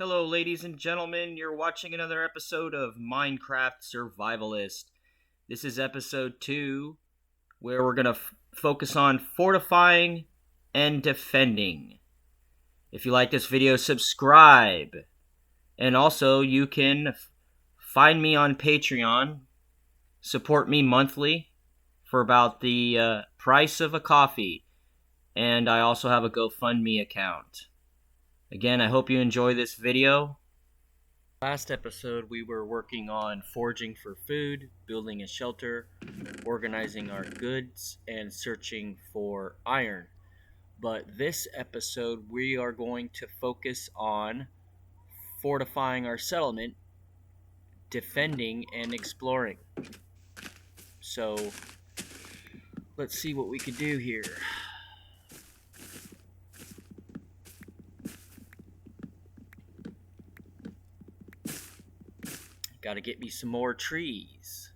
Hello, ladies and gentlemen. You're watching another episode of Minecraft Survivalist. This is episode 2, where we're going to focus on fortifying and defending. If you like this video, subscribe. And also, you can find me on Patreon. Support me monthly for about the price of a coffee. And I also have a GoFundMe account. Again, I hope you enjoy this video. Last episode, we were working on foraging for food, building a shelter, organizing our goods, and searching for iron. But this episode, we are going to focus on fortifying our settlement, defending, and exploring. So, let's see what we can do here. Gotta get me some more trees.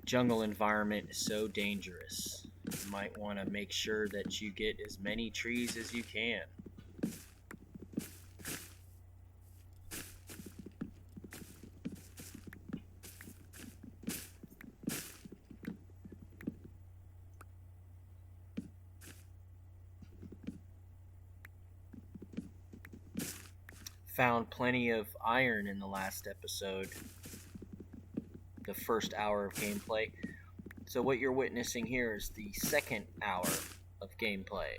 Jungle environment is so dangerous. You might want to make sure that you get as many trees as you can. Found plenty of iron in the last episode, the first hour of gameplay. So what you're witnessing here is the second hour of gameplay.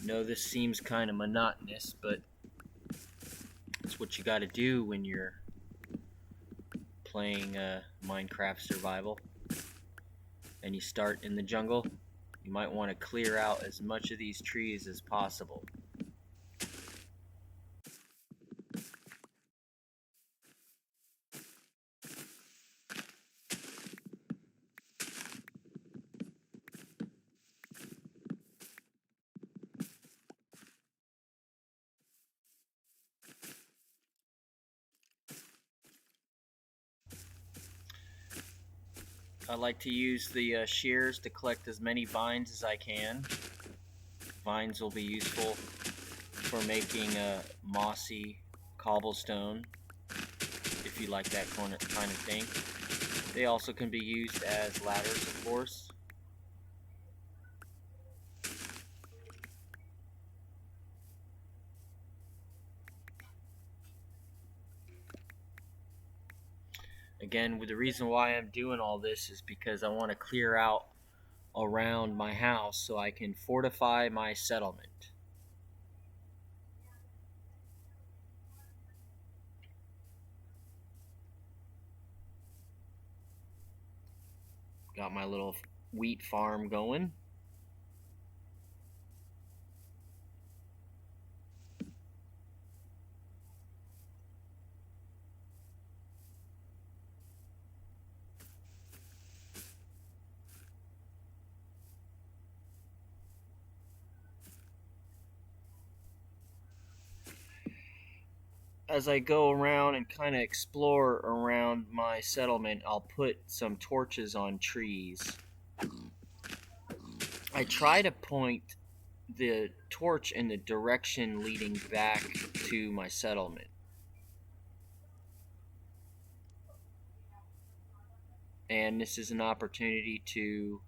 No, this seems kind of monotonous, but it's what you got to do when you're playing Minecraft Survival and you start in the jungle. You might want to clear out as much of these trees as possible. I like to use the shears to collect as many vines as I can. Vines will be useful for making a mossy cobblestone, if you like that kind of thing. They also can be used as ladders, of course. Again, the reason why I'm doing all this is because I want to clear out around my house so I can fortify my settlement. Got my little wheat farm going. As I go around and kind of explore around my settlement, I'll put some torches on trees. I try to point the torch in the direction leading back to my settlement. And this is an opportunity to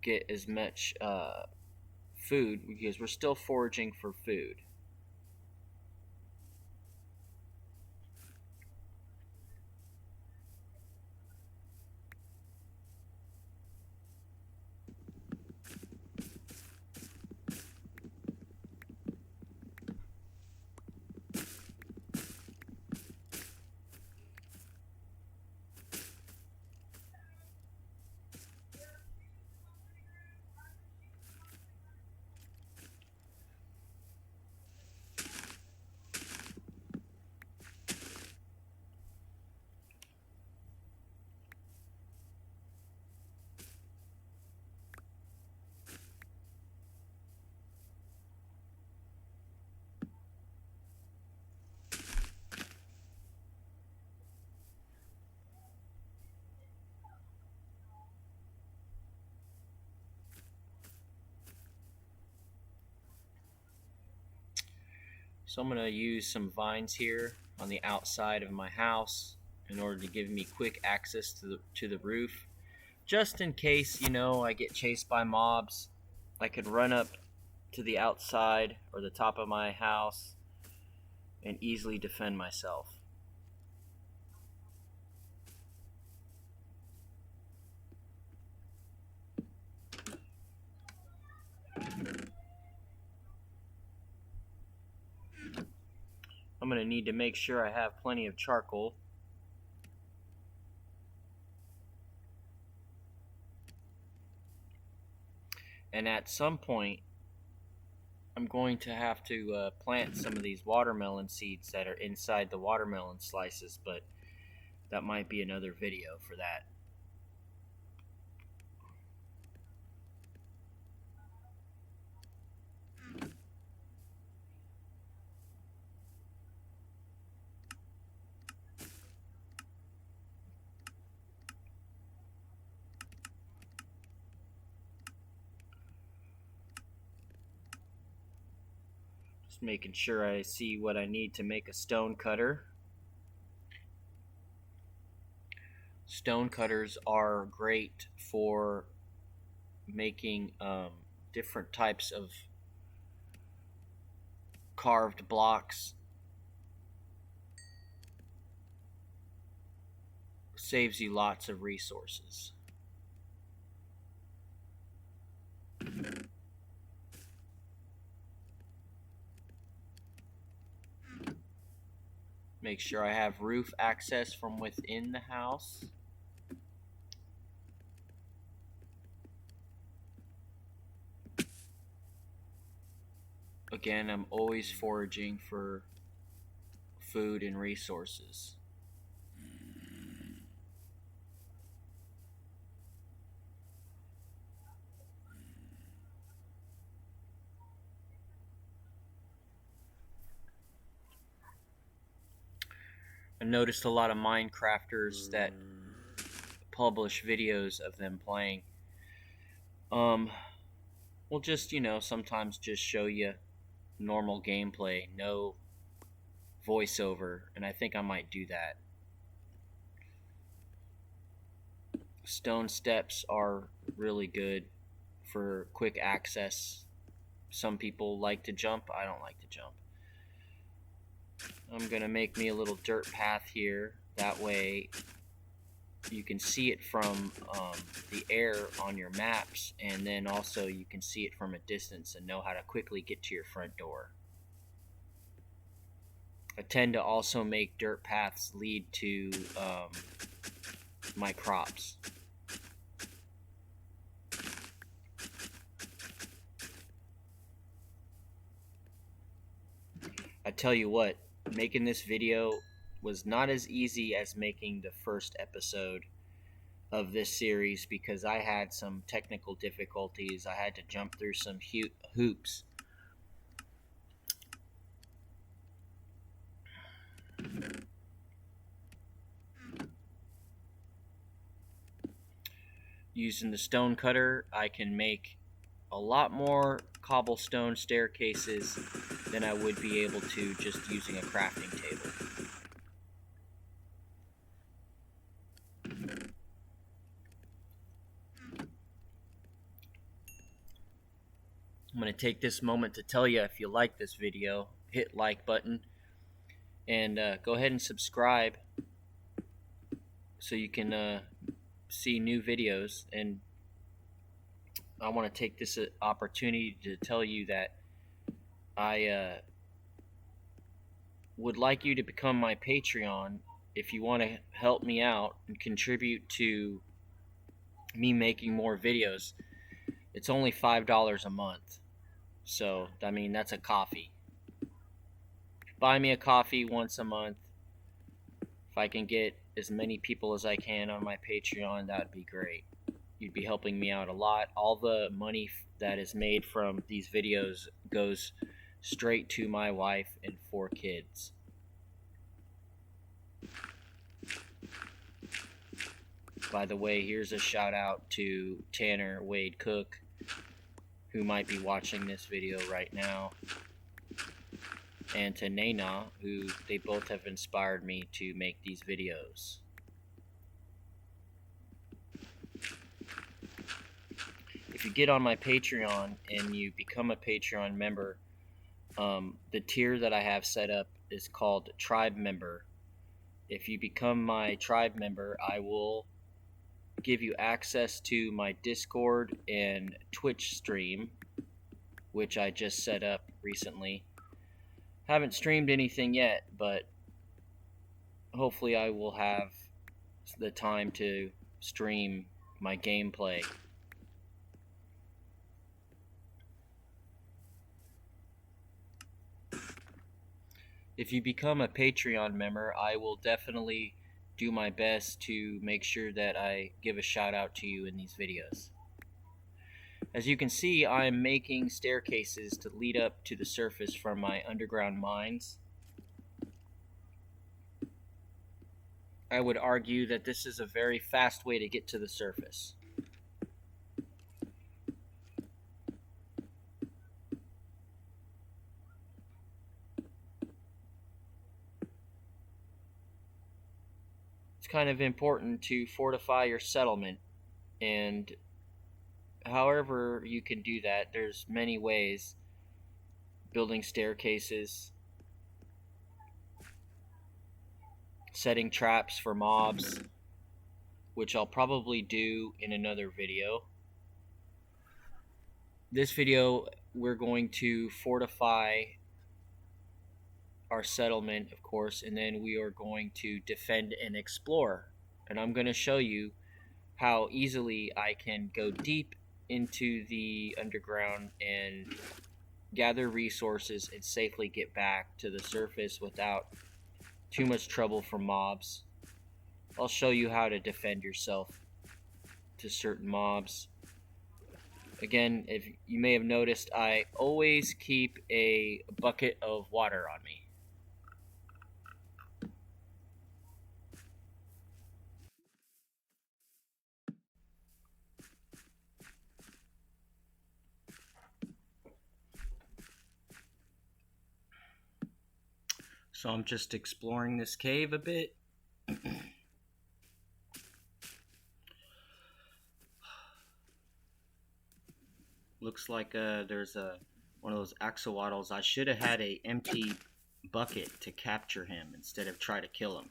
get as much food, because we're still foraging for food. So I'm going to use some vines here on the outside of my house in order to give me quick access to the roof. Just in case, I get chased by mobs, I could run up to the outside or the top of my house and easily defend myself. I'm going to need to make sure I have plenty of charcoal. And at some point, I'm going to have to plant some of these watermelon seeds that are inside the watermelon slices, but that might be another video for that. Just making sure I see what I need to make a stone cutter. Stone cutters are great for making different types of carved blocks. Saves you lots of resources. Make sure I have roof access from within the house. Again, I'm always foraging for food and resources. I noticed a lot of Minecrafters that publish videos of them playing. Will just, sometimes just show you normal gameplay, no voiceover, and I think I might do that. Stone steps are really good for quick access. Some people like to jump, I don't like to jump. I'm gonna make me a little dirt path here, that way you can see it from the air on your maps, and then also you can see it from a distance and know how to quickly get to your front door. I tend to also make dirt paths lead to my crops. I tell you what, making this video was not as easy as making the first episode of this series because I had some technical difficulties. I had to jump through some hoops. Using the stone cutter, I can make a lot more cobblestone staircases than I would be able to just using a crafting table. I'm going to take this moment to tell you, if you like this video, hit like button and go ahead and subscribe so you can see new videos. And I want to take this opportunity to tell you that I would like you to become my Patreon if you want to help me out and contribute to me making more videos. It's only $5 a month, so I mean that's a coffee. Buy me a coffee once a month. If I can get as many people as I can on my Patreon, that would be great. You'd be helping me out a lot. All the money that is made from these videos goes straight to my wife and 4 kids. By the way, here's a shout out to Tanner Wade Cook, who might be watching this video right now. and to Nayna, who they both have inspired me to make these videos. If you get on my Patreon and you become a Patreon member, the tier that I have set up is called Tribe Member. If you become my Tribe Member, I will give you access to my Discord and Twitch stream, which I just set up recently. Haven't streamed anything yet, but hopefully I will have the time to stream my gameplay. If you become a Patreon member, I will definitely do my best to make sure that I give a shout out to you in these videos. As you can see, I'm making staircases to lead up to the surface from my underground mines. I would argue that this is a very fast way to get to the surface. It's kind of important to fortify your settlement, and however you can do that, there's many ways. Building staircases, setting traps for mobs, which I'll probably do in another video. This video, we're going to fortify our settlement, of course, and then we are going to defend and explore. And I'm going to show you how easily I can go deep into the underground and gather resources and safely get back to the surface without too much trouble from mobs. I'll show you how to defend yourself to certain mobs. Again, if you may have noticed, I always keep a bucket of water on me. So I'm just exploring this cave a bit. Looks like there's one of those axolotls. I should have had a empty bucket to capture him instead of try to kill him.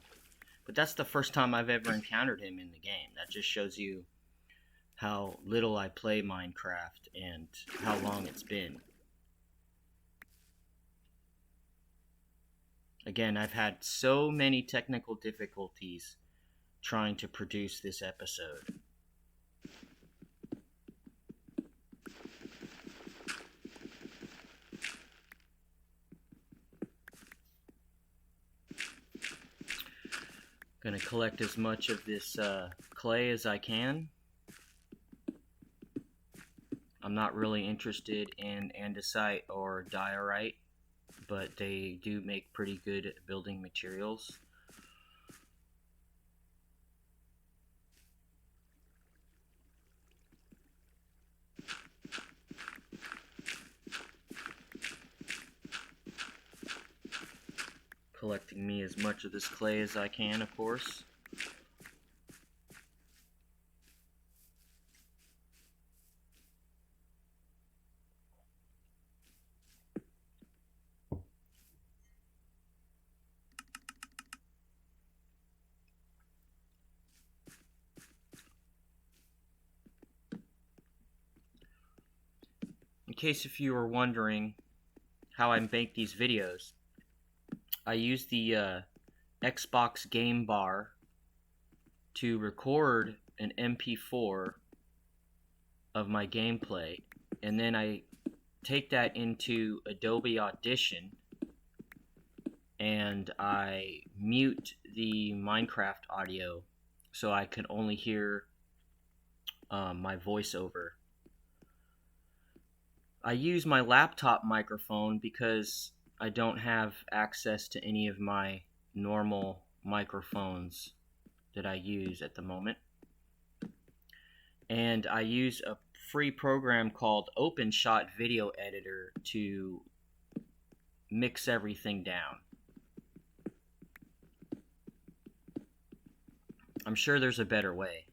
But that's the first time I've ever encountered him in the game. That just shows you how little I play Minecraft and how long it's been. Again, I've had so many technical difficulties trying to produce this episode. Gonna collect as much of this clay as I can. I'm not really interested in andesite or diorite, but they do make pretty good building materials. Collecting me as much of this clay as I can, of course. In case if you were wondering how I make these videos, I use the Xbox Game Bar to record an MP4 of my gameplay, and then I take that into Adobe Audition and I mute the Minecraft audio so I can only hear my voiceover. I use my laptop microphone because I don't have access to any of my normal microphones that I use at the moment. And I use a free program called OpenShot Video Editor to mix everything down. I'm sure there's a better way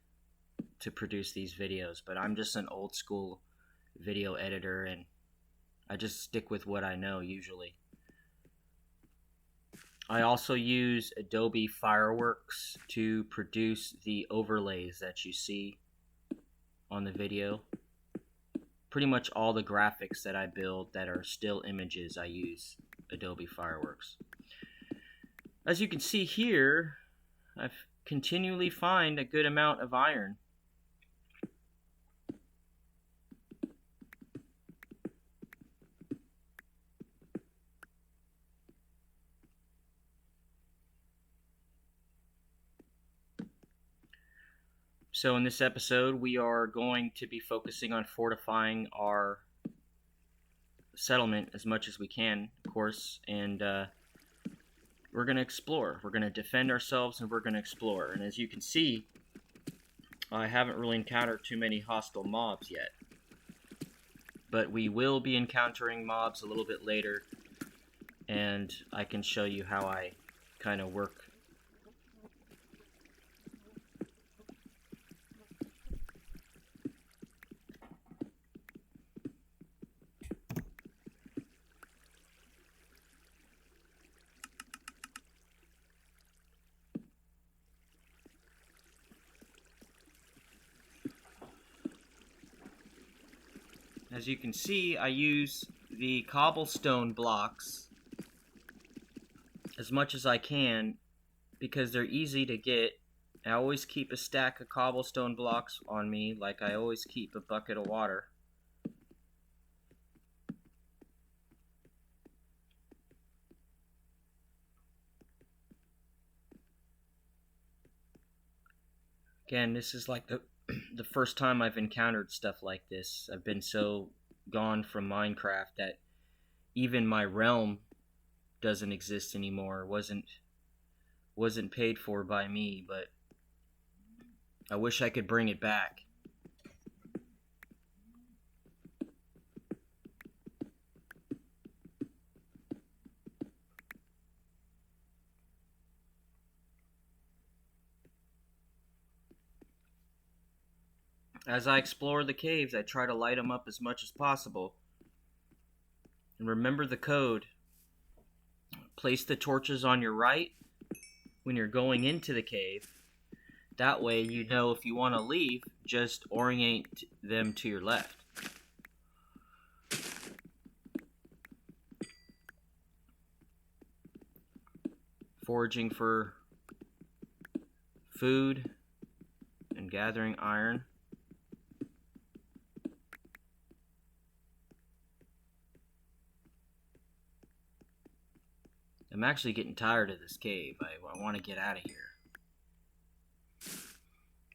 to produce these videos, but I'm just an old school video editor and I just stick with what I know usually. I also use Adobe Fireworks to produce the overlays that you see on the video. Pretty much all the graphics that I build that are still images, I use Adobe Fireworks. As you can see here, I continually find a good amount of iron. So in this episode, we are going to be focusing on fortifying our settlement as much as we can, of course, and we're going to explore. We're going to defend ourselves and we're going to explore. And as you can see, I haven't really encountered too many hostile mobs yet. But we will be encountering mobs a little bit later, and I can show you how I kind of work. As you can see, I use the cobblestone blocks as much as I can because they're easy to get. I always keep a stack of cobblestone blocks on me, like I always keep a bucket of water. Again, this is like the first time I've encountered stuff like this. I've been so gone from Minecraft that even my realm doesn't exist anymore. Wasn't paid for by me, but I wish I could bring it back. As I explore the caves, I try to light them up as much as possible. And remember the code. Place the torches on your right when you're going into the cave. That way you know if you want to leave, just orient them to your left. Foraging for food and gathering iron. I'm actually getting tired of this cave. I want to get out of here.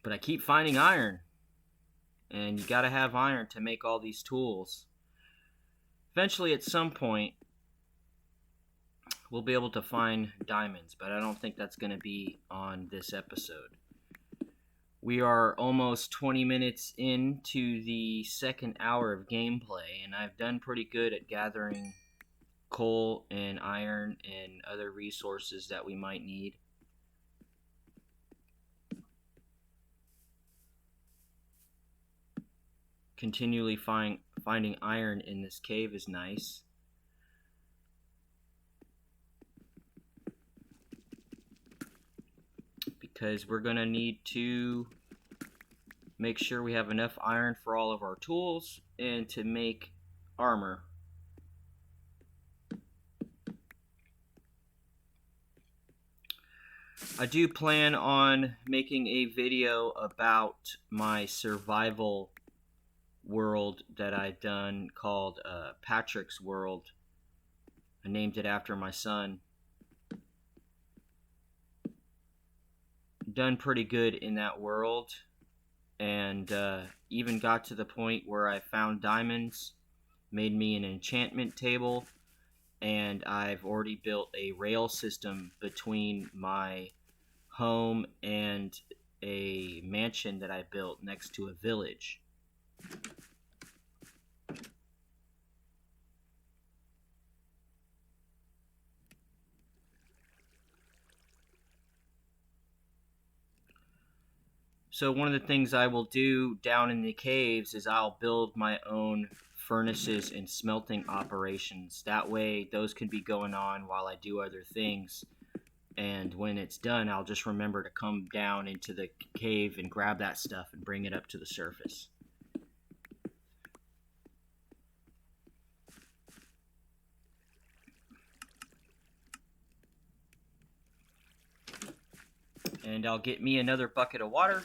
But I keep finding iron. And you gotta have iron to make all these tools. Eventually, at some point, we'll be able to find diamonds. But I don't think that's going to be on this episode. We are almost 20 minutes into the second hour of gameplay. And I've done pretty good at gathering coal and iron and other resources that we might need. Continually finding iron in this cave is nice. Because we're going to need to make sure we have enough iron for all of our tools and to make armor. I do plan on making a video about my survival world that I've done called Patrick's World. I named it after my son. Done pretty good in that world, and even got to the point where I found diamonds, made me an enchantment table, and I've already built a rail system between my home and a mansion that I built next to a village. So one of the things I will do down in the caves is I'll build my own furnaces and smelting operations. That way those can be going on while I do other things. And when it's done, I'll just remember to come down into the cave and grab that stuff and bring it up to the surface. And I'll get me another bucket of water.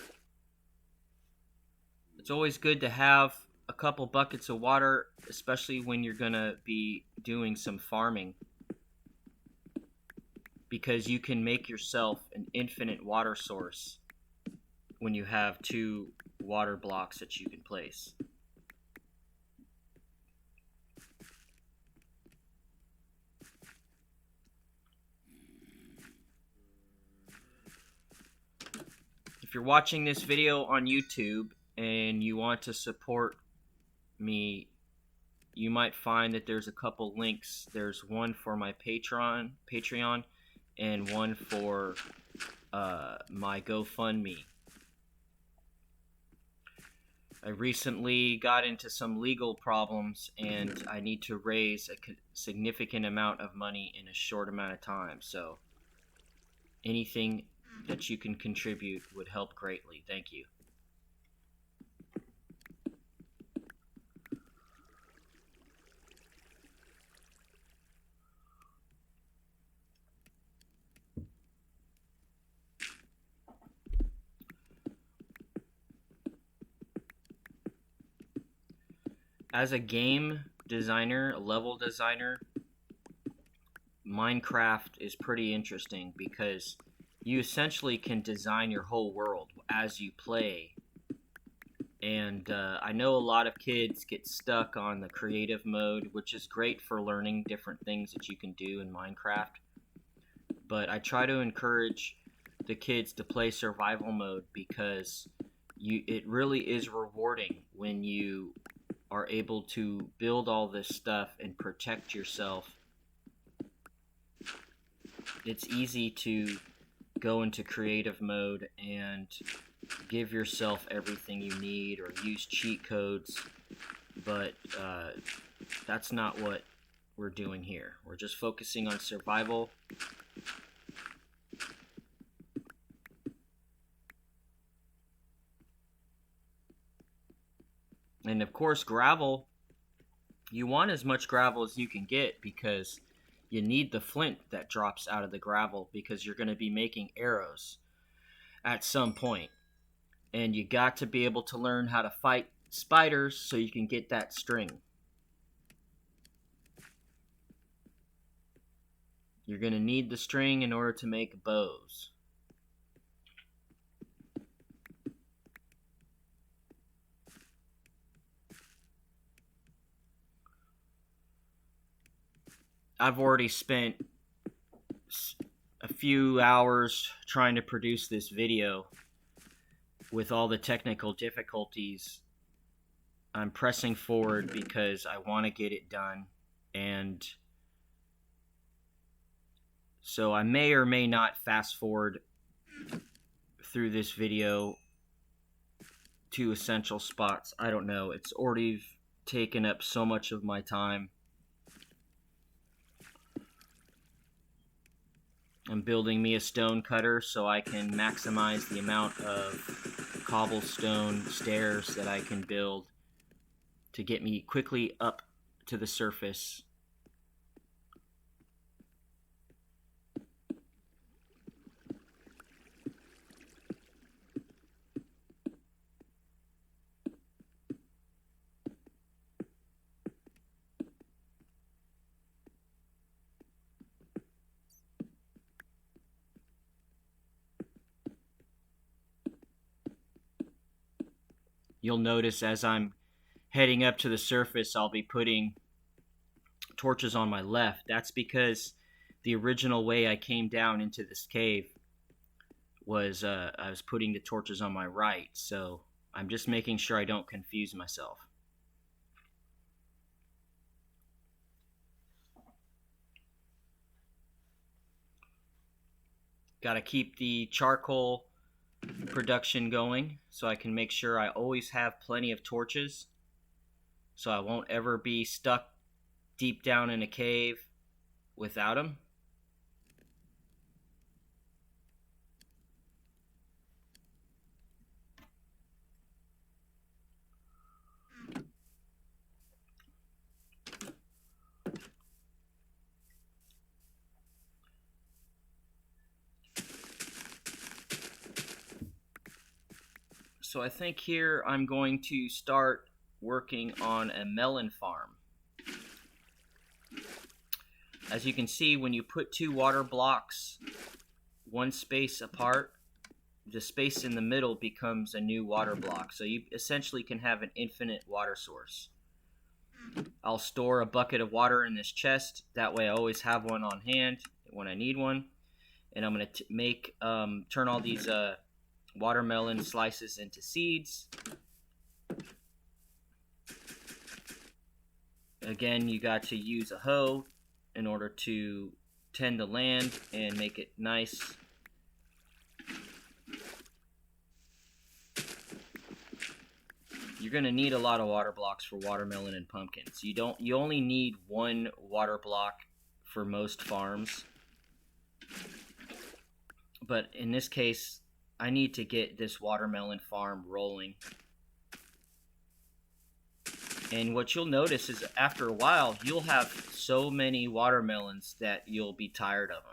It's always good to have a couple buckets of water, especially when you're going to be doing some farming, because you can make yourself an infinite water source when you have 2 water blocks that you can place. If you're watching this video on YouTube and you want to support me, you might find that there's a couple links. There's one for my Patreon, and one for my GoFundMe. I recently got into some legal problems, and I need to raise a significant amount of money in a short amount of time. So anything that you can contribute would help greatly. Thank you. As a game designer, a level designer, Minecraft is pretty interesting because you essentially can design your whole world as you play. And I know a lot of kids get stuck on the creative mode, which is great for learning different things that you can do in Minecraft. But I try to encourage the kids to play survival mode because it really is rewarding when you are able to build all this stuff and protect yourself. It's easy to go into creative mode and give yourself everything you need or use cheat codes, but that's not what we're doing here. We're just focusing on survival. And of course, gravel, you want as much gravel as you can get because you need the flint that drops out of the gravel because you're going to be making arrows at some point. And you got to be able to learn how to fight spiders so you can get that string. You're going to need the string in order to make bows. I've already spent a few hours trying to produce this video. With all the technical difficulties, I'm pressing forward because I want to get it done. And so I may or may not fast forward through this video to essential spots. I don't know. It's already taken up so much of my time. I'm building me a stone cutter so I can maximize the amount of cobblestone stairs that I can build to get me quickly up to the surface. You'll notice as I'm heading up to the surface, I'll be putting torches on my left. That's because the original way I came down into this cave was I was putting the torches on my right. So I'm just making sure I don't confuse myself. Got to keep the charcoal production going so I can make sure I always have plenty of torches so I won't ever be stuck deep down in a cave without them. So I think here I'm going to start working on a melon farm. As you can see, when you put two water blocks one space apart, the space in the middle becomes a new water block. So you essentially can have an infinite water source. I'll store a bucket of water in this chest. That way I always have one on hand when I need one. And I'm going to turn all these watermelon slices into seeds. Again, you got to use a hoe in order to tend the land and make it nice. You're going to need a lot of water blocks for watermelon and pumpkins. You only need one water block for most farms. But in this case, I need to get this watermelon farm rolling. And what you'll notice is after a while, you'll have so many watermelons that you'll be tired of them.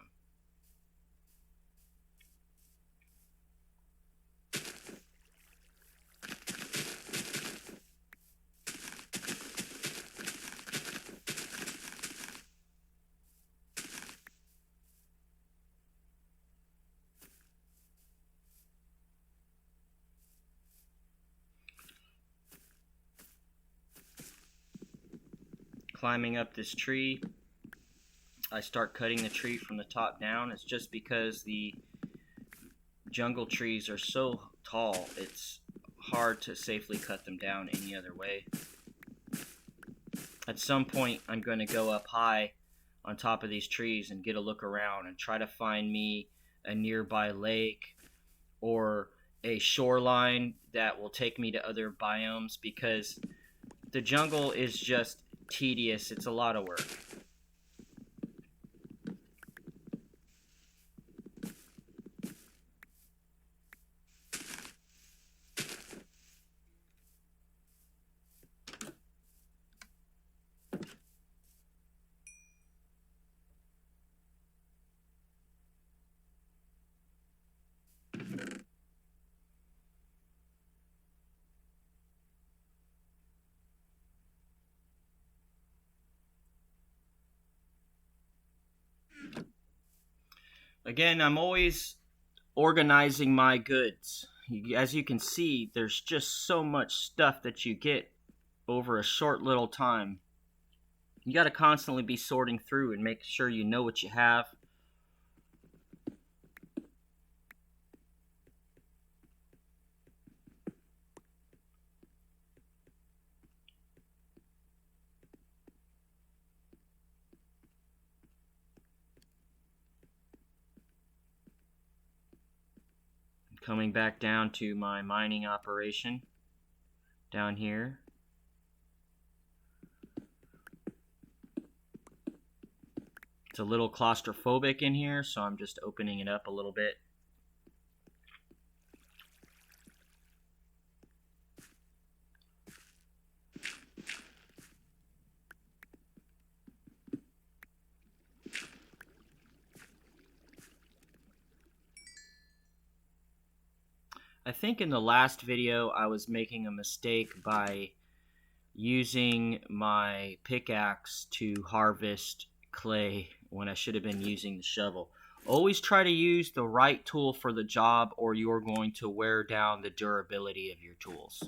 Climbing up this tree, I start cutting the tree from the top down. It's just because the jungle trees are so tall, it's hard to safely cut them down any other way. At some point, I'm going to go up high on top of these trees and get a look around and try to find me a nearby lake or a shoreline that will take me to other biomes, because the jungle is just tedious. It's a lot of work. Again, I'm always organizing my goods. As you can see, there's just so much stuff that you get over a short little time. You got to constantly be sorting through and make sure you know what you have. Coming back down to my mining operation down here. It's a little claustrophobic in here, so I'm just opening it up a little bit. I think in the last video I was making a mistake by using my pickaxe to harvest clay when I should have been using the shovel. Always try to use the right tool for the job, or you're going to wear down the durability of your tools.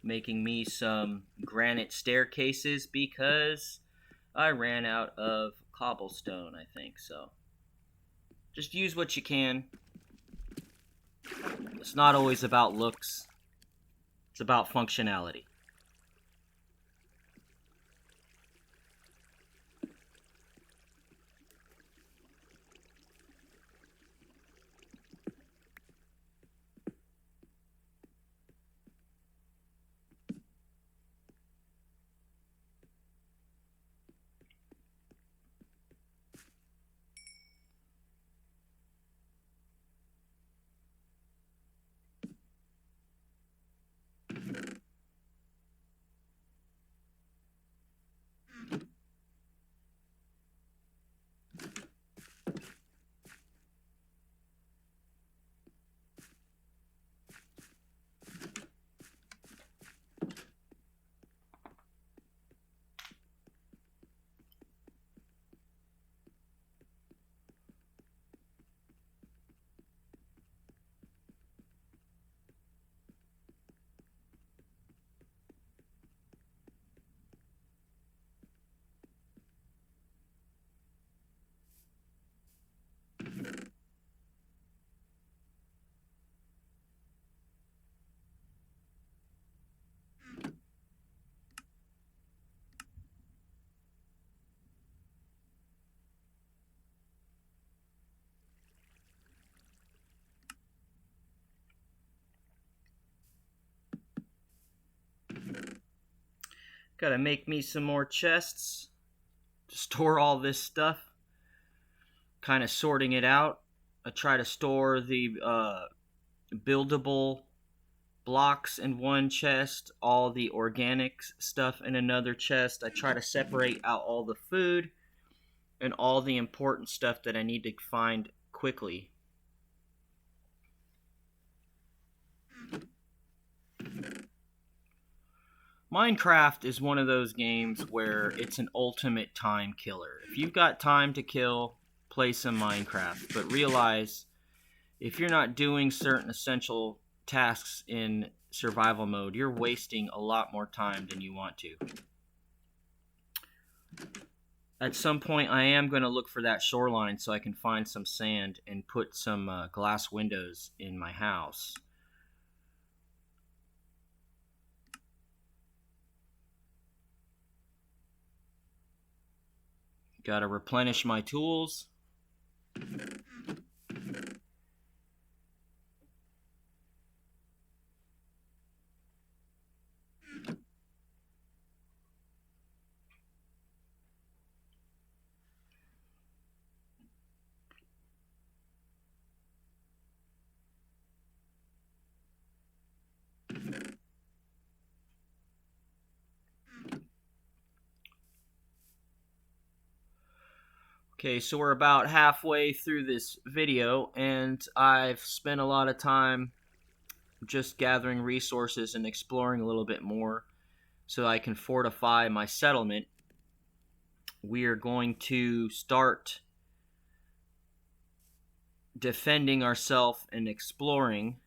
making me some granite staircases because I ran out of cobblestone, I think. So just use what you can. It's not always about looks. It's about functionality. Gotta make me some more chests to store all this stuff. Kind of sorting it out. I try to store the buildable blocks in one chest, all the organic stuff in another chest. I try to separate out all the food and all the important stuff that I need to find quickly. Minecraft is one of those games where it's an ultimate time killer. If you've got time to kill, play some Minecraft, but realize if you're not doing certain essential tasks in survival mode, you're wasting a lot more time than you want to. At some point, I am going to look for that shoreline so I can find some sand and put some glass windows in my house. Got to replenish my tools. Okay, so we're about halfway through this video, and I've spent a lot of time just gathering resources and exploring a little bit more so I can fortify my settlement. We are going to start defending ourselves and exploring.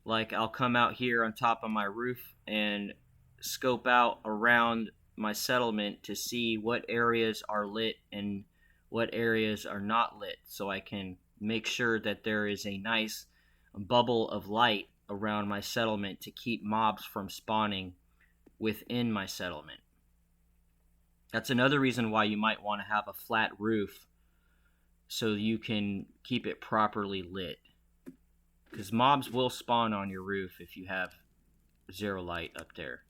Like, I'll come out here on top of my roof and scope out around my settlement to see what areas are lit and what areas are not lit, so I can make sure that there is a nice bubble of light around my settlement to keep mobs from spawning within my settlement. That's another reason why you might want to have a flat roof so you can keep it properly lit, because mobs will spawn on your roof if you have zero light up there.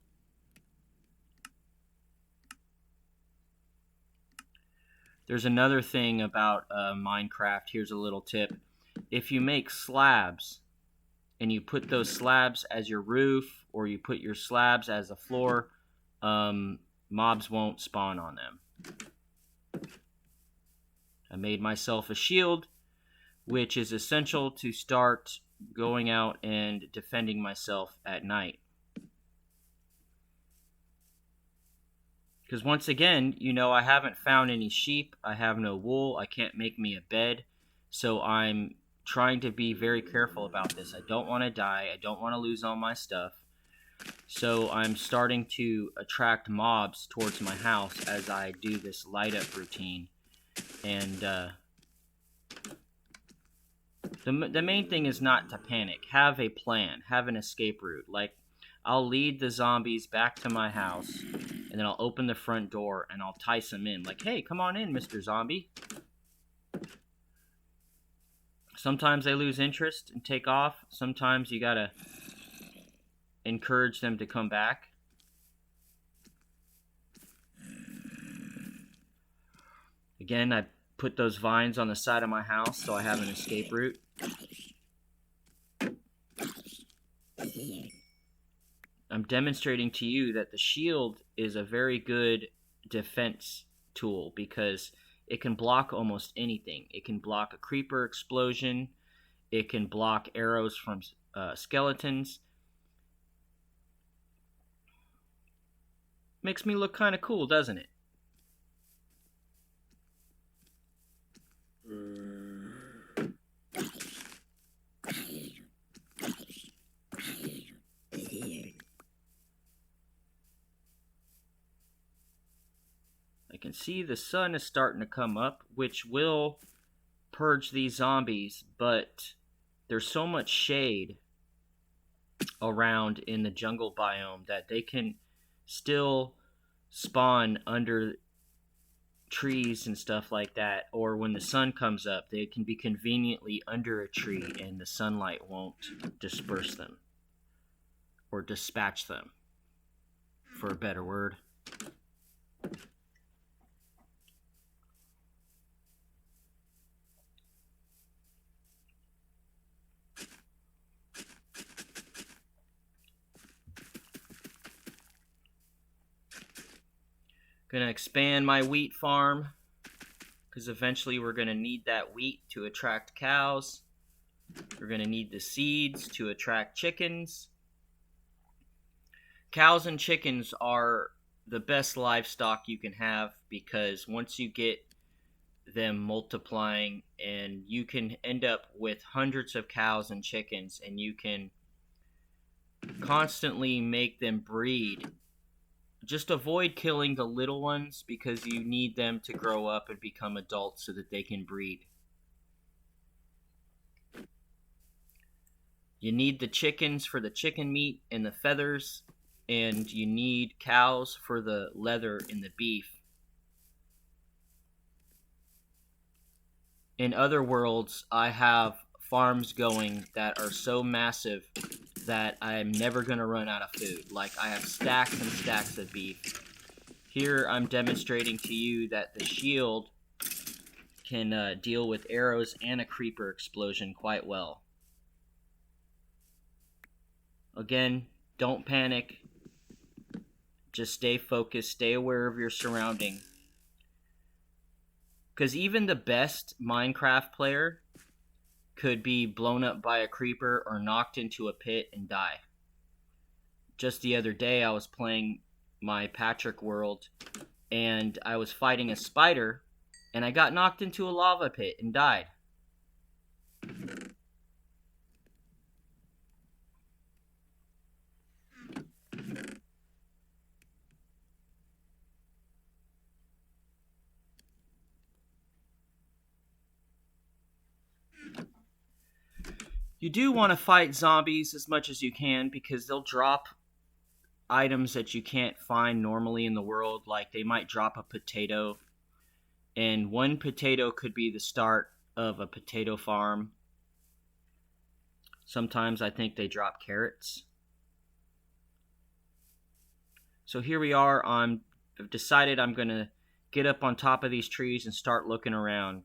There's another thing about Minecraft. Here's a little tip. If you make slabs and you put those slabs as your roof, or you put your slabs as a floor, mobs won't spawn on them. I made myself a shield, which is essential to start going out and defending myself at night. Because once again, I haven't found any sheep. I have no wool. I can't make me a bed. So I'm trying to be very careful about this. I don't want to die. I don't want to lose all my stuff. So I'm starting to attract mobs towards my house as I do this light up routine. And the main thing is not to panic. Have a plan. Have an escape route. Like, I'll lead the zombies back to my house, and then I'll open the front door and I'll entice them in. Like, hey, come on in, Mr. Zombie. Sometimes they lose interest and take off. Sometimes you gotta encourage them to come back. Again, I put those vines on the side of my house so I have an escape route. I'm demonstrating to you that the shield is a very good defense tool because it can block almost anything. It can block a creeper explosion. It can block arrows from skeletons. Makes me look kind of cool, doesn't it? I can see the sun is starting to come up, which will purge these zombies, but there's so much shade around in the jungle biome that they can still spawn under trees and stuff like that, or when the sun comes up, they can be conveniently under a tree and the sunlight won't disperse them or dispatch them, for a better word. Gonna expand my wheat farm because eventually we're gonna need that wheat to attract cows. We're gonna need the seeds to attract chickens. Cows and chickens are the best livestock you can have because once you get them multiplying, and you can end up with hundreds of cows and chickens, and you can constantly make them breed. Just avoid killing the little ones because you need them to grow up and become adults so that they can breed. You need the chickens for the chicken meat and the feathers, and you need cows for the leather and the beef. In other worlds, I have farms going that are so massive that I'm never going to run out of food. Like, I have stacks and stacks of beef. Here I'm demonstrating to you that the shield can deal with arrows and a creeper explosion quite well. Again, don't panic. Just stay focused, stay aware of your surrounding. Because even the best Minecraft player could be blown up by a creeper or knocked into a pit and die. Just the other day, I was playing my Patrick world, and I was fighting a spider, and I got knocked into a lava pit and died. You do want to fight zombies as much as you can because they'll drop items that you can't find normally in the world. Like, they might drop a potato, and one potato could be the start of a potato farm. Sometimes I think they drop carrots. So here we are. I've decided I'm going to get up on top of these trees and start looking around.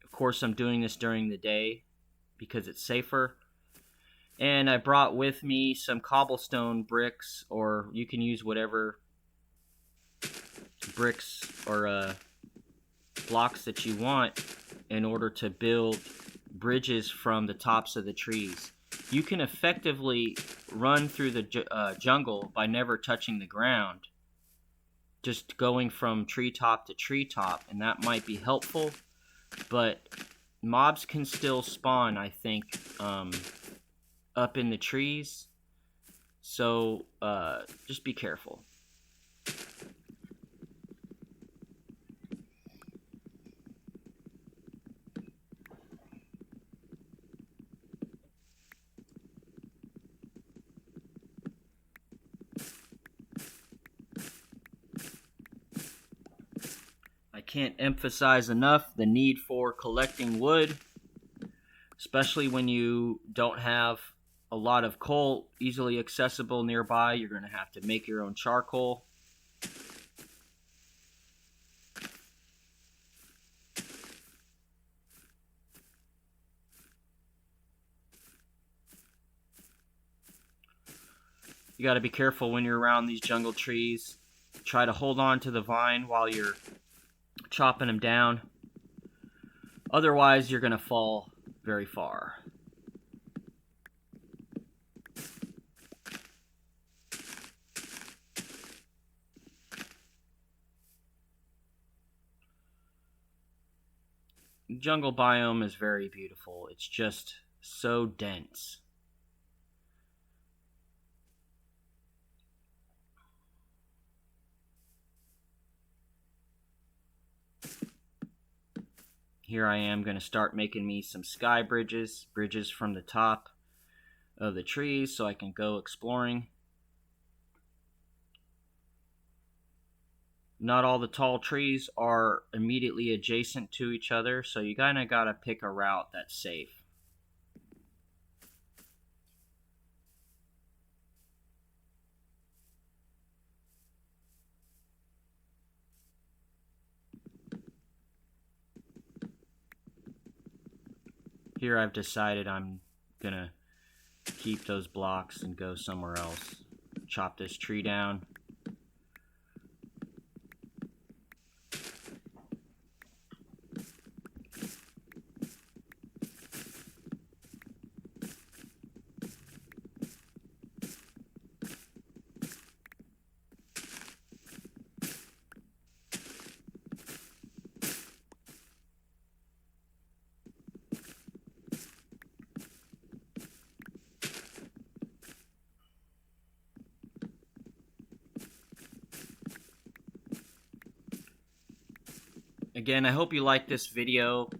Of course, I'm doing this during the day because it's safer. And I brought with me some cobblestone bricks, or you can use whatever bricks or blocks that you want in order to build bridges from the tops of the trees. You can effectively run through the jungle by never touching the ground, just going from treetop to treetop, and that might be helpful, but mobs can still spawn, I think, up in the trees. So just be careful. I can't emphasize enough the need for collecting wood, especially when you don't have a lot of coal easily accessible nearby. You're going to have to make your own charcoal. You got to be careful when you're around these jungle trees. Try to hold on to the vine while you're chopping them down. Otherwise, you're going to fall very far. Jungle biome is very beautiful. It's just so dense. Here I am going to start making me some sky bridges from the top of the trees so I can go exploring. Not all the tall trees are immediately adjacent to each other, so you kind of got to pick a route that's safe. Here I've decided I'm going to keep those blocks and go somewhere else. Chop this tree down. Again, I hope you like this video.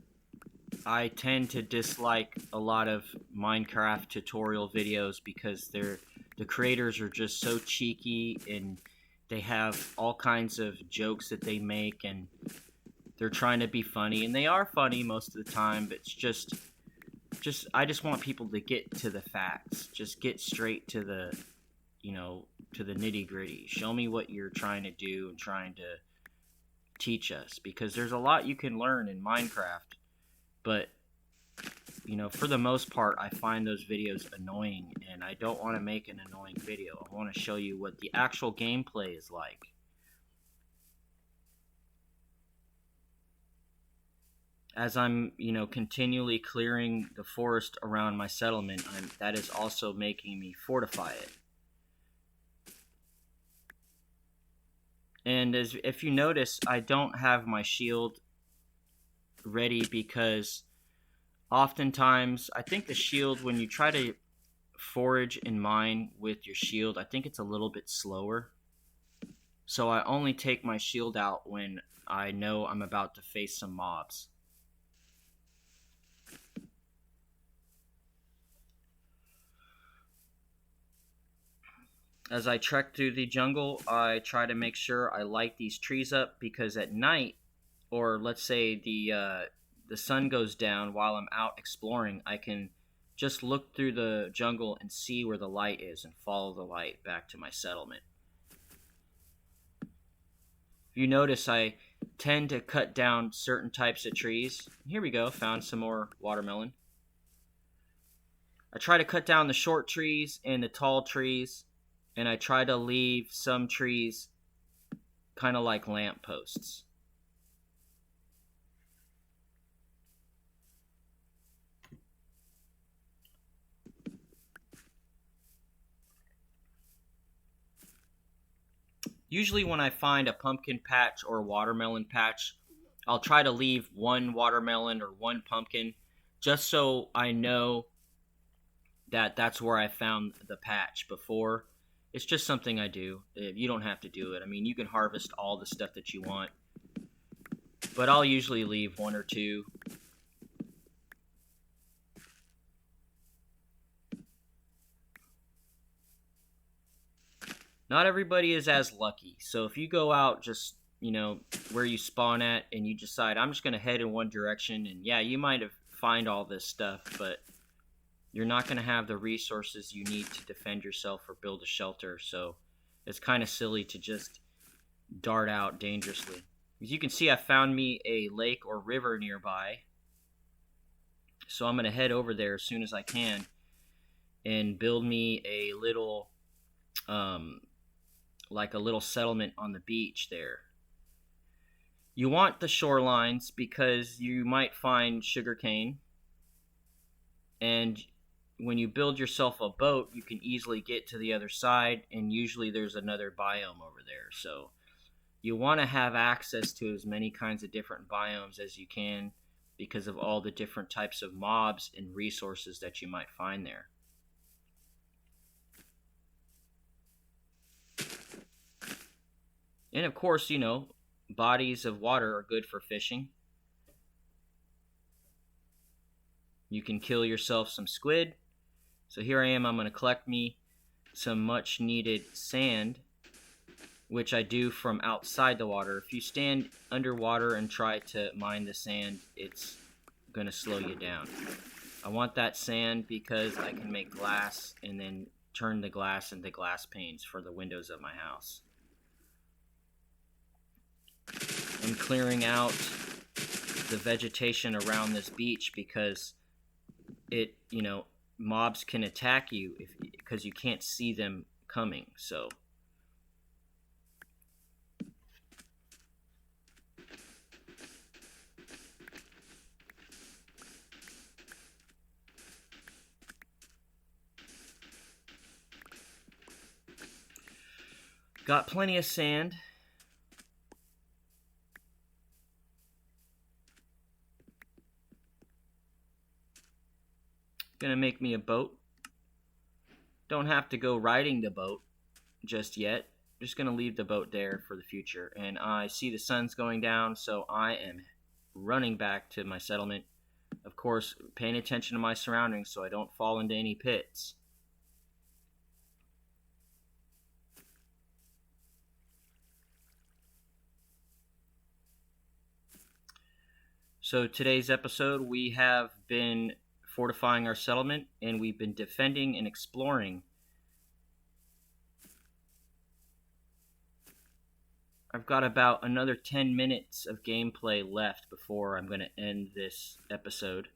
I tend to dislike a lot of Minecraft tutorial videos because the creators are just so cheeky and they have all kinds of jokes that they make and they're trying to be funny, and they are funny most of the time, but it's just I just want people to get to the facts. Just get straight to the, to the nitty-gritty. Show me what you're trying to do and trying to teach us, because there's a lot you can learn in Minecraft, but for the most part I find those videos annoying, and I don't want to make an annoying video. I want to show you what the actual gameplay is like. As I'm, continually clearing the forest around my settlement, that is also making me fortify it. And if you notice, I don't have my shield ready because oftentimes, I think the shield, when you try to forage and mine with your shield, I think it's a little bit slower. So I only take my shield out when I know I'm about to face some mobs. As I trek through the jungle, I try to make sure I light these trees up, because at night, or let's say the sun goes down while I'm out exploring, I can just look through the jungle and see where the light is and follow the light back to my settlement. If you notice, I tend to cut down certain types of trees. Here we go, found some more watermelon. I try to cut down the short trees and the tall trees, and I try to leave some trees kind of like lamp posts. Usually when I find a pumpkin patch or a watermelon patch, I'll try to leave one watermelon or one pumpkin just so I know that that's where I found the patch before. It's just something I do. You don't have to do it. I mean, you can harvest all the stuff that you want, but I'll usually leave one or two. Not everybody is as lucky. So if you go out just, where you spawn at and you decide I'm just going to head in one direction, and yeah, you might have find all this stuff, but you're not going to have the resources you need to defend yourself or build a shelter. So it's kind of silly to just dart out dangerously. As you can see, I found me a lake or river nearby. So I'm going to head over there as soon as I can and build me a little, like a little settlement on the beach there. You want the shorelines because you might find sugarcane, and when you build yourself a boat, you can easily get to the other side, and usually there's another biome over there. So you want to have access to as many kinds of different biomes as you can because of all the different types of mobs and resources that you might find there. And of course, bodies of water are good for fishing. You can kill yourself some squid. So here I am, I'm going to collect me some much needed sand, which I do from outside the water. If you stand underwater and try to mine the sand, it's going to slow you down. I want that sand because I can make glass and then turn the glass into glass panes for the windows of my house. I'm clearing out the vegetation around this beach because it, mobs can attack you because you can't see them coming. So got plenty of sand. Gonna make me a boat. Don't have to go riding the boat just yet. Just gonna leave the boat there for the future. And I see the sun's going down, so I am running back to my settlement. Of course, paying attention to my surroundings so I don't fall into any pits. So today's episode, we have been fortifying our settlement, and we've been defending and exploring. I've got about another 10 minutes of gameplay left before I'm going to end this episode.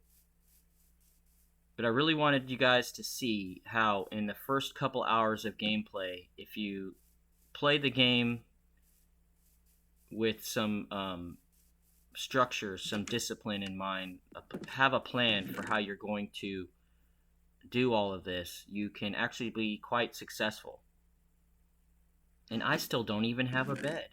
But I really wanted you guys to see how in the first couple hours of gameplay, if you play the game with some structure, some discipline in mind, have a plan for how you're going to do all of this, you can actually be quite successful. And I still don't even have a bed.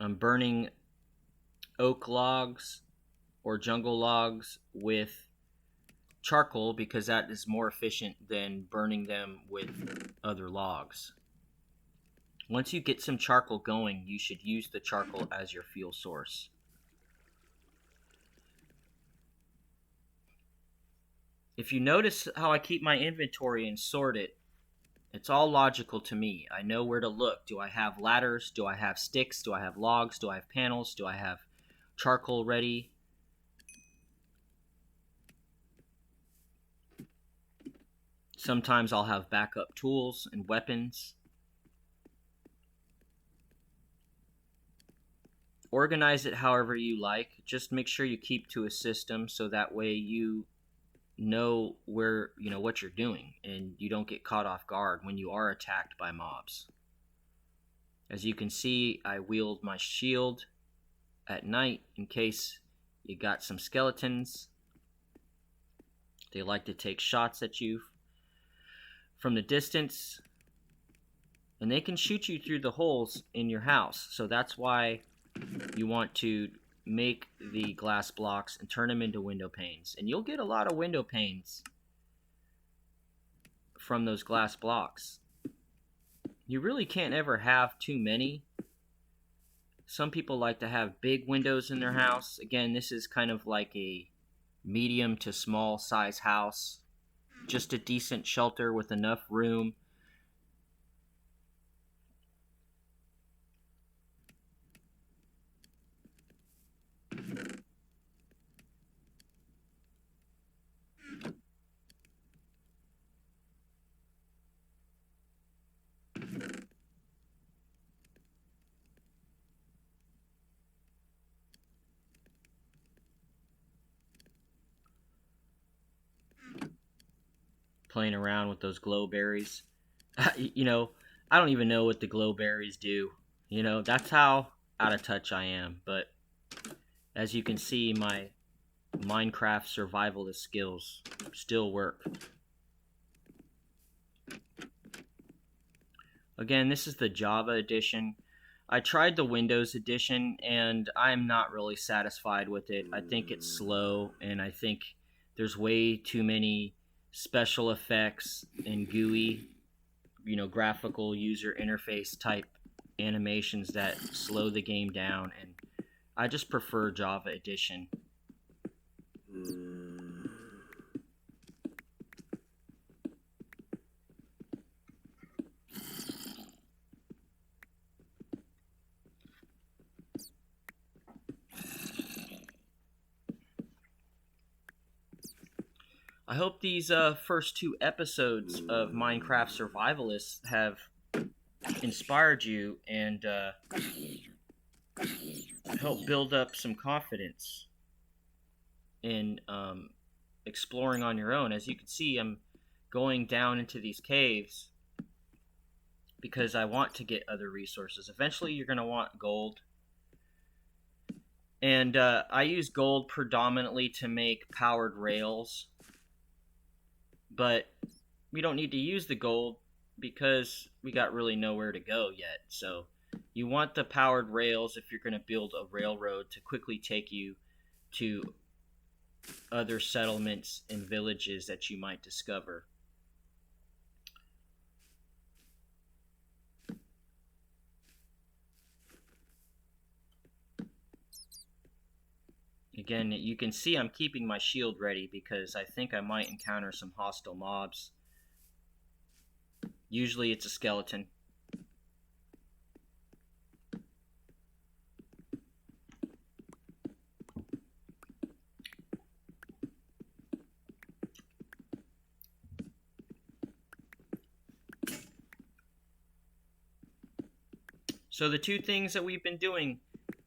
I'm burning oak logs or jungle logs with charcoal because that is more efficient than burning them with other logs. Once you get some charcoal going, you should use the charcoal as your fuel source. If you notice how I keep my inventory and sort it, it's all logical to me. I know where to look. Do I have ladders? Do I have sticks? Do I have logs? Do I have panels? Do I have charcoal ready? Sometimes I'll have backup tools and weapons. Organize it however you like. Just make sure you keep to a system so that way you know where, what you're doing and you don't get caught off guard when you are attacked by mobs. As you can see, I wield my shield at night in case you got some skeletons. They like to take shots at you from the distance, and they can shoot you through the holes in your house. So that's why you want to make the glass blocks and turn them into window panes. And you'll get a lot of window panes from those glass blocks. You really can't ever have too many. Some people like to have big windows in their house. Again, this is kind of like a medium to small size house. Just a decent shelter with enough room. Playing around with those glow berries. You know, I don't even know what the glow berries do. You know, that's how out of touch I am. But as you can see, my Minecraft survivalist skills still work. Again, this is the Java edition. I tried the Windows edition and I'm not really satisfied with it. I think it's slow and I think there's way too many special effects and GUI, graphical user interface type animations that slow the game down, and I just prefer Java edition. I hope these first 2 episodes of Minecraft Survivalist have inspired you and help build up some confidence in exploring on your own. As you can see, I'm going down into these caves because I want to get other resources. Eventually, you're going to want gold. And I use gold predominantly to make powered rails. But we don't need to use the gold because we got really nowhere to go yet. So you want the powered rails if you're going to build a railroad to quickly take you to other settlements and villages that you might discover. Again, you can see I'm keeping my shield ready because I think I might encounter some hostile mobs. Usually it's a skeleton. So the 2 things that we've been doing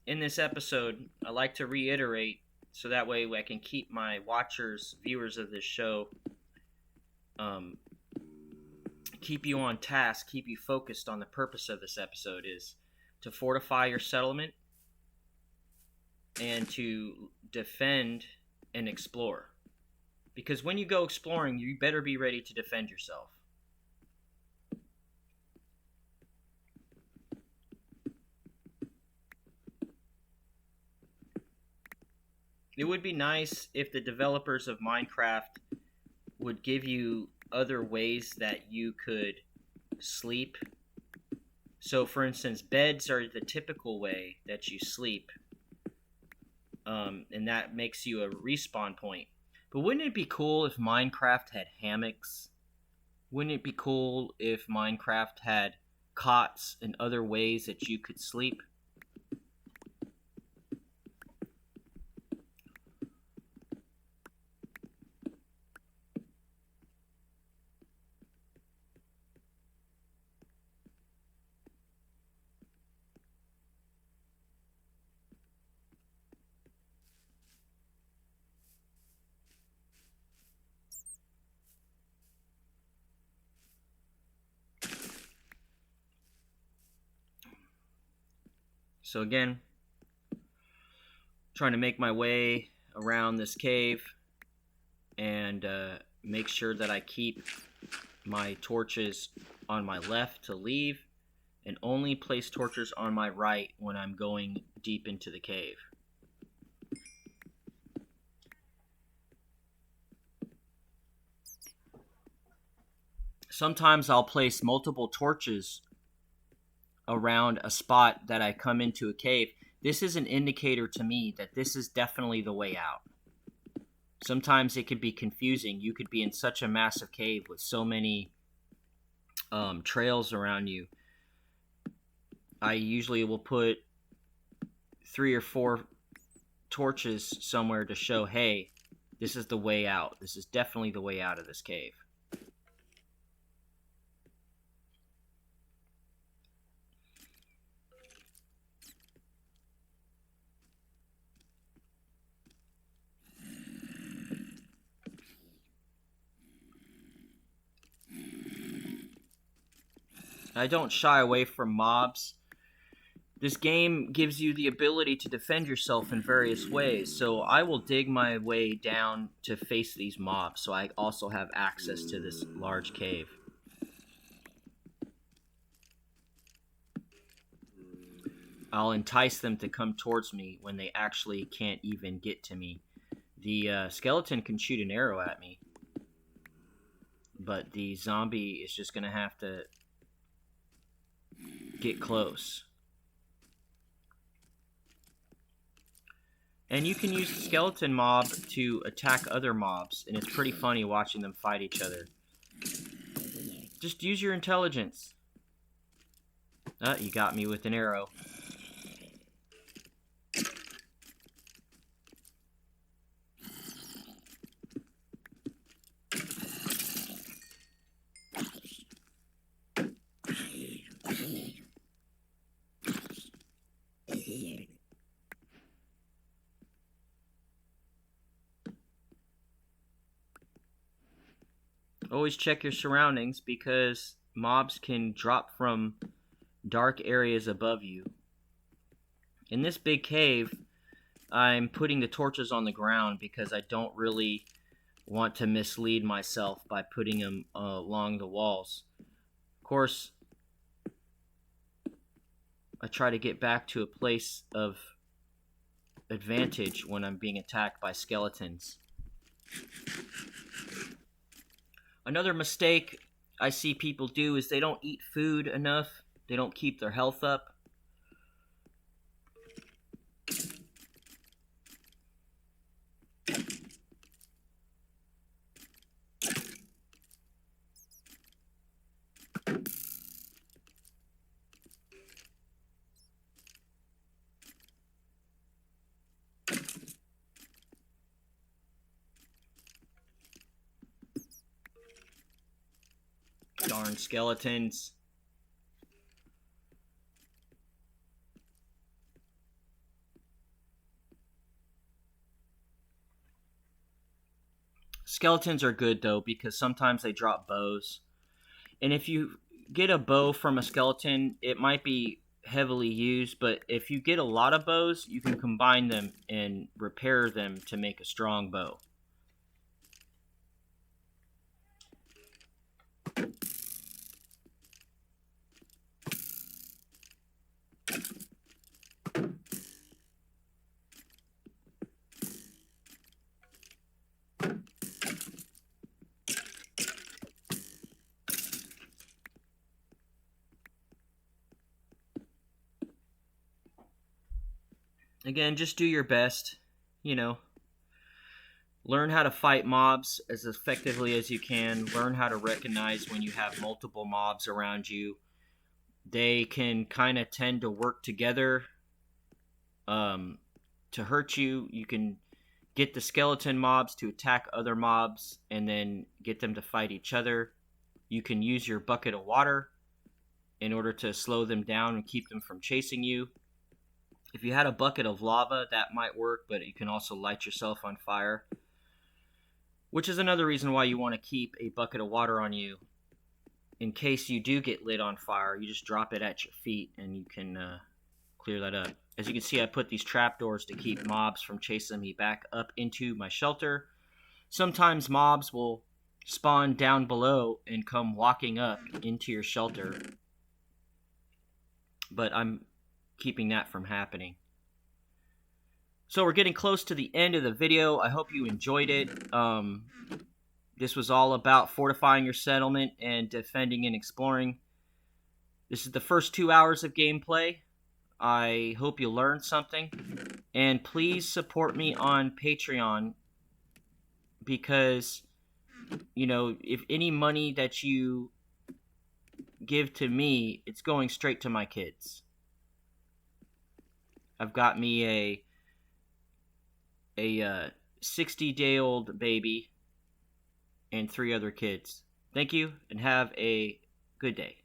in this episode, I like to reiterate so that way I can keep my watchers, viewers of this show, keep you on task, keep you focused on the purpose of this episode is to fortify your settlement and to defend and explore. Because when you go exploring, you better be ready to defend yourself. It would be nice if the developers of Minecraft would give you other ways that you could sleep. So, for instance, beds are the typical way that you sleep, and that makes you a respawn point. But wouldn't it be cool if Minecraft had hammocks? Wouldn't it be cool if Minecraft had cots and other ways that you could sleep? So again, trying to make my way around this cave and make sure that I keep my torches on my left to leave and only place torches on my right when I'm going deep into the cave. Sometimes I'll place multiple torches around a spot that I come into a cave. This is an indicator to me that this is definitely the way out. Sometimes it could be confusing. You could be in such a massive cave with so many trails around you. I usually will put 3 or 4 torches somewhere to show, hey, this is the way out. This is definitely the way out of this cave. I don't shy away from mobs. This game gives you the ability to defend yourself in various ways, so I will dig my way down to face these mobs, so I also have access to this large cave. I'll entice them to come towards me when they actually can't even get to me. The skeleton can shoot an arrow at me, but the zombie is just going to have to get close. And you can use the skeleton mob to attack other mobs, and it's pretty funny watching them fight each other. Just use your intelligence. You got me with an arrow. Always check your surroundings because mobs can drop from dark areas above you. In this big cave, I'm putting the torches on the ground because I don't really want to mislead myself by putting them along the walls. Of course, I try to get back to a place of advantage when I'm being attacked by skeletons. Another mistake I see people do is they don't eat food enough. They don't keep their health up. Darn skeletons. Skeletons are good though because sometimes they drop bows. And if you get a bow from a skeleton, it might be heavily used, but if you get a lot of bows, you can combine them and repair them to make a strong bow. Again, just do your best, learn how to fight mobs as effectively as you can. Learn how to recognize when you have multiple mobs around you. They can kind of tend to work together to hurt you. You can get the skeleton mobs to attack other mobs and then get them to fight each other. You can use your bucket of water in order to slow them down and keep them from chasing you. If you had a bucket of lava, that might work, but you can also light yourself on fire. Which is another reason why you want to keep a bucket of water on you. In case you do get lit on fire, you just drop it at your feet and you can clear that up. As you can see, I put these trapdoors to keep mobs from chasing me back up into my shelter. Sometimes mobs will spawn down below and come walking up into your shelter, but I'm keeping that from happening. So we're getting close to the end of the video. I hope you enjoyed it. This was all about fortifying your settlement and defending and exploring. This is the first 2 hours of gameplay. I hope you learned something. And please support me on Patreon, because, if any money that you give to me, it's going straight to my kids. I've got me a 60-day-old baby and 3 other kids. Thank you, and have a good day.